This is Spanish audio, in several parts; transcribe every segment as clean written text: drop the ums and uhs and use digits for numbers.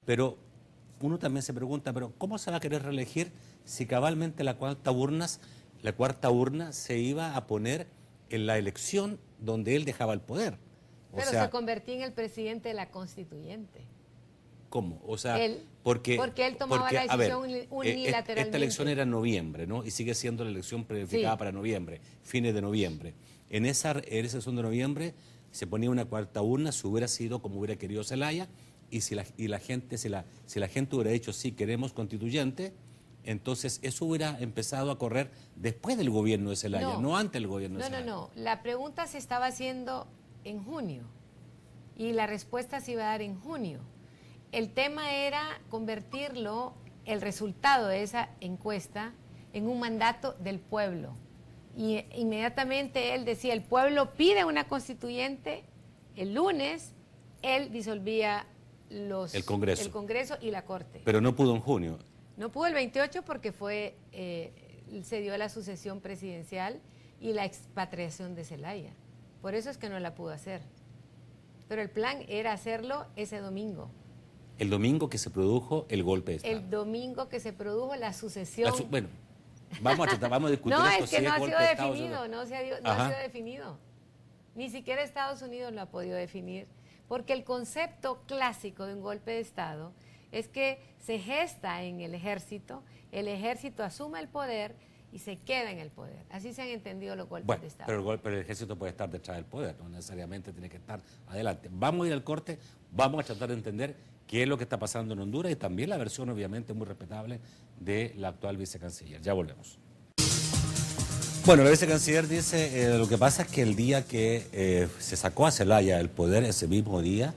Pero uno también se pregunta, pero ¿cómo se va a querer reelegir si cabalmente la cuarta urna se iba a poner en la elección donde él dejaba el poder? O Pero sea, se convertía en el presidente de la constituyente. ¿cómo? O sea, Él, porque, porque él tomaba la a ver, decisión esta elección unilateralmente. era en noviembre, ¿no? Y sigue siendo la elección planificada Sí, para noviembre, fines de noviembre. En esa sesión de noviembre se ponía una cuarta urna, si hubiera sido como hubiera querido Zelaya, y si la gente hubiera dicho sí, queremos constituyente, entonces eso hubiera empezado a correr después del gobierno de Zelaya, no, no antes del gobierno de no, no, Zelaya. no. La pregunta se estaba haciendo en junio y la respuesta se iba a dar en junio. El tema era convertirlo, el resultado de esa encuesta, en un mandato del pueblo. Y inmediatamente él decía, el pueblo pide una constituyente, el lunes él disolvía El el Congreso. Congreso y la Corte. Pero no pudo en junio. No pudo el 28 porque se dio la sucesión presidencial y la expatriación de Zelaya. Por eso es que no la pudo hacer. Pero el plan era hacerlo ese domingo. El domingo que se produjo el golpe de Estado. El domingo que se produjo la sucesión. Bueno, vamos a discutir No, esto es que si no es ha golpe sido de Estado. definido, no ha sido definido. Ni siquiera Estados Unidos lo ha podido definir, porque el concepto clásico de un golpe de Estado es que se gesta en el ejército asume el poder y se queda en el poder. Así se han entendido los golpes de Estado. Pero el ejército puede estar detrás del poder, no necesariamente tiene que estar adelante. Vamos a ir al corte, vamos a tratar de entender qué es lo que está pasando en Honduras y también la versión obviamente muy respetable de la actual vicecanciller. Ya volvemos. Bueno, la vicecanciller dice, lo que pasa es que el día que se sacó a Zelaya del poder, ese mismo día,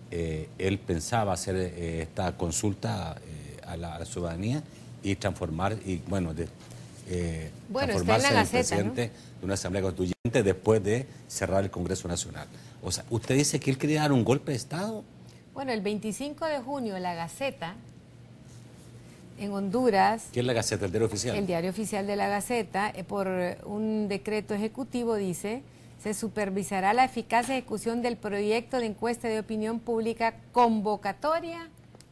él pensaba hacer esta consulta a la ciudadanía y transformar, y bueno, transformarse en el presidente, ¿no?, de una asamblea constituyente después de cerrar el Congreso Nacional. O sea, ¿usted dice que él quería dar un golpe de Estado? Bueno, el 25 de junio la Gaceta en Honduras. ¿Qué es la Gaceta, el diario oficial? El diario oficial de la Gaceta, por un decreto ejecutivo, dice: se supervisará la eficaz ejecución del proyecto de encuesta de opinión pública convocatoria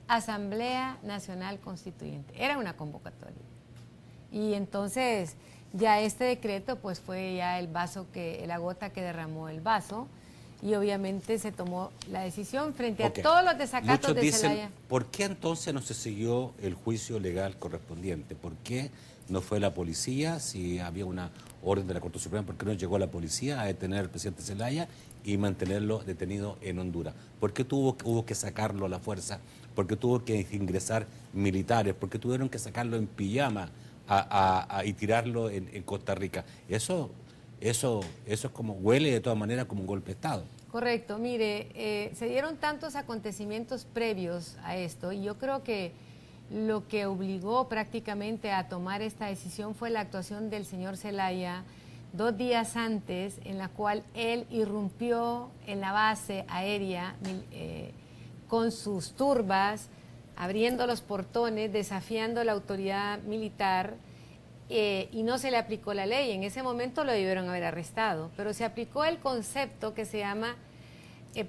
Asamblea Nacional Constituyente. Era una convocatoria. Y entonces ya este decreto pues fue ya la gota que derramó el vaso, y obviamente se tomó la decisión frente a todos los desacatos de Zelaya. ¿Por qué entonces no se siguió el juicio legal correspondiente? ¿Por qué no fue la policía, si había una orden de la Corte Suprema, por qué no llegó la policía a detener al presidente Zelaya y mantenerlo detenido en Honduras? ¿Por qué hubo que sacarlo a la fuerza? ¿Por qué tuvo que ingresar militares? ¿Por qué tuvieron que sacarlo en pijama y tirarlo en Costa Rica? Eso es como, huele de todas maneras como un golpe de Estado. Correcto, mire, se dieron tantos acontecimientos previos a esto, y yo creo que lo que obligó prácticamente a tomar esta decisión fue la actuación del señor Zelaya 2 días antes, en la cual él irrumpió en la base aérea con sus turbas, abriendo los portones, desafiando la autoridad militar. Y no se le aplicó la ley. En ese momento lo debieron haber arrestado, pero se aplicó el concepto que se llama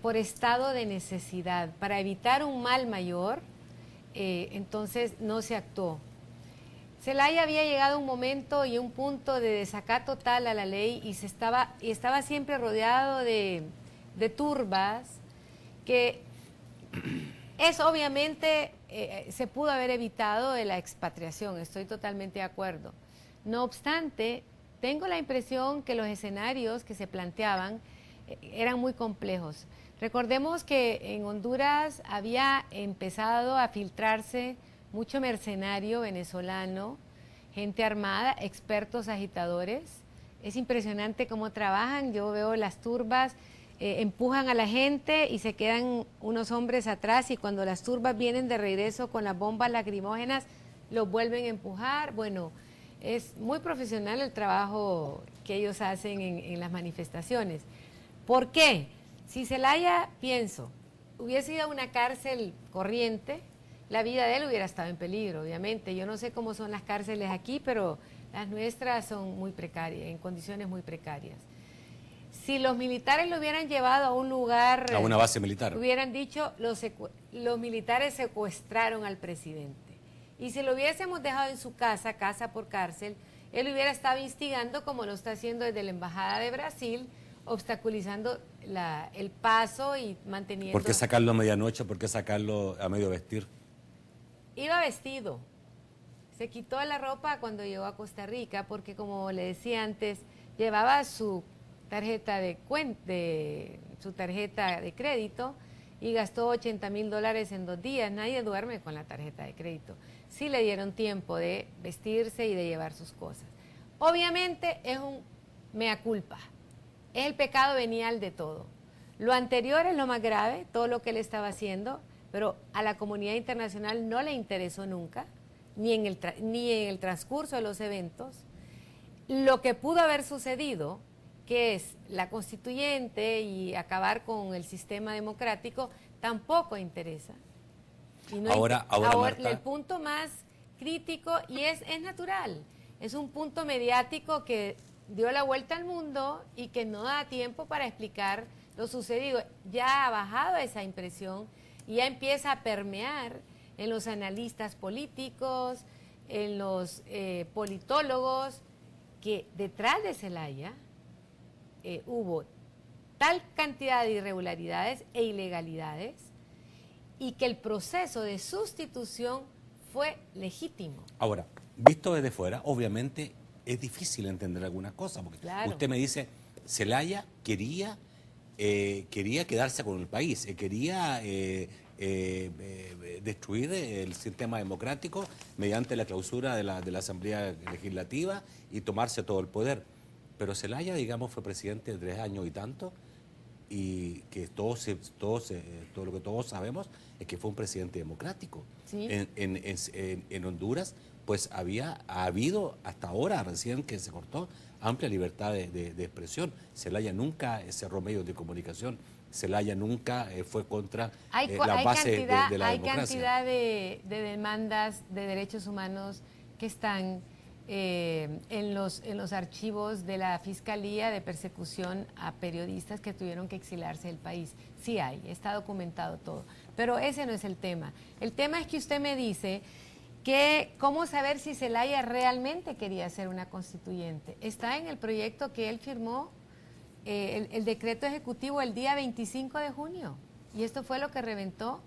por estado de necesidad, para evitar un mal mayor. Entonces no se actuó. Zelaya había llegado a un momento y un punto de desacato tal a la ley, y estaba siempre rodeado de turbas, que es obviamente se pudo haber evitado de la expatriación, estoy totalmente de acuerdo. No obstante, tengo la impresión que los escenarios que se planteaban eran muy complejos. Recordemos que en Honduras había empezado a filtrarse mucho mercenario venezolano, gente armada, expertos agitadores. Es impresionante cómo trabajan. Yo veo las turbas, empujan a la gente y se quedan unos hombres atrás, y cuando las turbas vienen de regreso con las bombas lacrimógenas, los vuelven a empujar. Bueno, es muy profesional el trabajo que ellos hacen en las manifestaciones. ¿Por qué? Si Zelaya, pienso, hubiese ido a una cárcel corriente, la vida de él hubiera estado en peligro, obviamente. Yo no sé cómo son las cárceles aquí, pero las nuestras son muy precarias, en condiciones muy precarias. Si los militares lo hubieran llevado a un lugar... A una base militar. Hubieran dicho, los militares secuestraron al presidente. Y si lo hubiésemos dejado en su casa, casa por cárcel, él hubiera estado instigando, como lo está haciendo desde la Embajada de Brasil, obstaculizando el paso y manteniendo... ¿Por qué sacarlo a medianoche? ¿Por qué sacarlo a medio vestir? Iba vestido. Se quitó la ropa cuando llegó a Costa Rica, porque como le decía antes, llevaba su tarjeta su tarjeta de crédito y gastó $80,000 en 2 días. Nadie duerme con la tarjeta de crédito. Sí le dieron tiempo de vestirse y de llevar sus cosas. Obviamente es un mea culpa. Es el pecado venial de todo. Lo anterior es lo más grave, todo lo que él estaba haciendo, pero a la comunidad internacional no le interesó nunca, ni en el transcurso de los eventos. Lo que pudo haber sucedido, que es la constituyente y acabar con el sistema democrático, tampoco interesa. Y no ahora Marta, el punto más crítico, y es natural, es un punto mediático que dio la vuelta al mundo y que no da tiempo para explicar lo sucedido. Ya ha bajado esa impresión y ya empieza a permear en los analistas políticos, en los politólogos, que detrás de Zelaya hubo tal cantidad de irregularidades e ilegalidades y que el proceso de sustitución fue legítimo. Ahora, visto desde fuera, obviamente es difícil entender algunas cosas, porque claro, usted me dice, Zelaya quería quedarse con el país, quería destruir el sistema democrático mediante la clausura de la Asamblea Legislativa y tomarse todo el poder. Pero Zelaya, digamos, fue presidente de 3 años y tanto, y que todo lo que todos sabemos es que fue un presidente democrático. ¿Sí? En Honduras, pues ha habido hasta ahora, recién que se cortó, amplia libertad de expresión. Zelaya nunca cerró medios de comunicación, Zelaya nunca fue contra la base de la democracia. Hay cantidad de demandas de derechos humanos que están en los archivos de la Fiscalía de persecución a periodistas que tuvieron que exiliarse del país. Sí hay, está documentado todo. Pero ese no es el tema. El tema es que usted me dice que cómo saber si Zelaya realmente quería ser una constituyente. Está en el proyecto que él firmó, el decreto ejecutivo, el día 25 de junio. Y esto fue lo que reventó,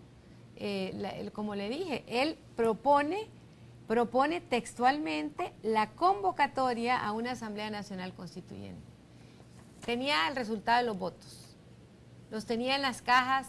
como le dije, él propone textualmente la convocatoria a una Asamblea Nacional Constituyente. Tenía el resultado de los votos. Los tenía en las cajas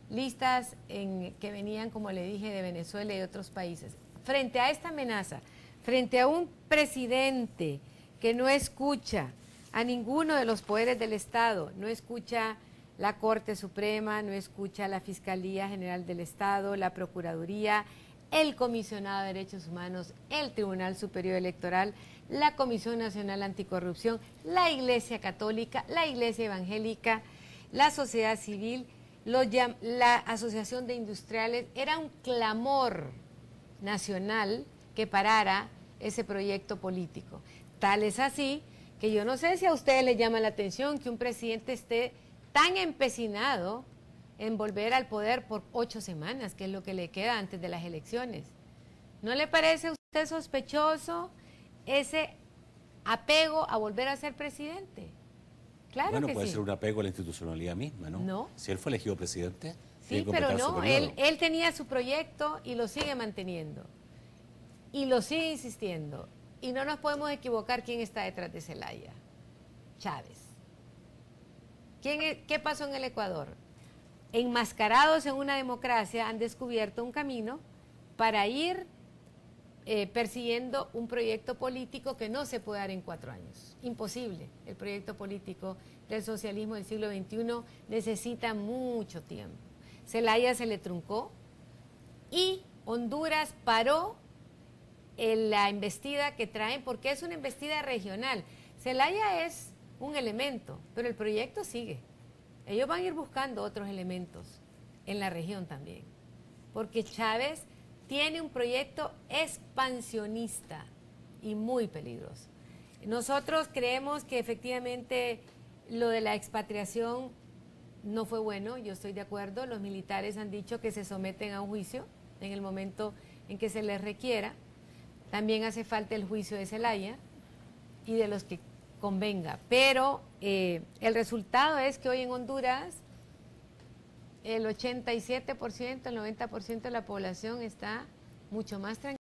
listas que venían, como le dije, de Venezuela y de otros países. Frente a esta amenaza, frente a un presidente que no escucha a ninguno de los poderes del Estado, no escucha la Corte Suprema, no escucha la Fiscalía General del Estado, la Procuraduría, el Comisionado de Derechos Humanos, el Tribunal Superior Electoral, la Comisión Nacional Anticorrupción, la Iglesia Católica, la Iglesia Evangélica, la sociedad civil, la Asociación de Industriales. Era un clamor nacional que parara ese proyecto político. Tal es así que yo no sé si a ustedes les llama la atención que un presidente esté tan empecinado en volver al poder por 8 semanas, que es lo que le queda antes de las elecciones. ¿No le parece a usted sospechoso ese apego a volver a ser presidente? Claro bueno, que puede sí. ser un apego a la institucionalidad misma, ¿no? No. Si él fue elegido presidente, sí, pero no, él tenía su proyecto y lo sigue manteniendo. Y lo sigue insistiendo. Y no nos podemos equivocar quién está detrás de Zelaya. Chávez. ¿Qué pasó en el Ecuador? Enmascarados en una democracia, han descubierto un camino para ir persiguiendo un proyecto político que no se puede dar en 4 años. Imposible. El proyecto político del socialismo del siglo XXI necesita mucho tiempo. Zelaya se le truncó y Honduras paró la embestida que traen, porque es una embestida regional. Zelaya es un elemento, pero el proyecto sigue. Ellos van a ir buscando otros elementos en la región también, porque Chávez tiene un proyecto expansionista y muy peligroso. Nosotros creemos que efectivamente Lo de la expatriación no fue bueno, yo estoy de acuerdo. Los militares han dicho que se someten a un juicio en el momento en que se les requiera. También hace falta el juicio de Zelaya y de los que convenga. Pero el resultado es que hoy en Honduras el 87%, el 90% de la población está mucho más tranquila.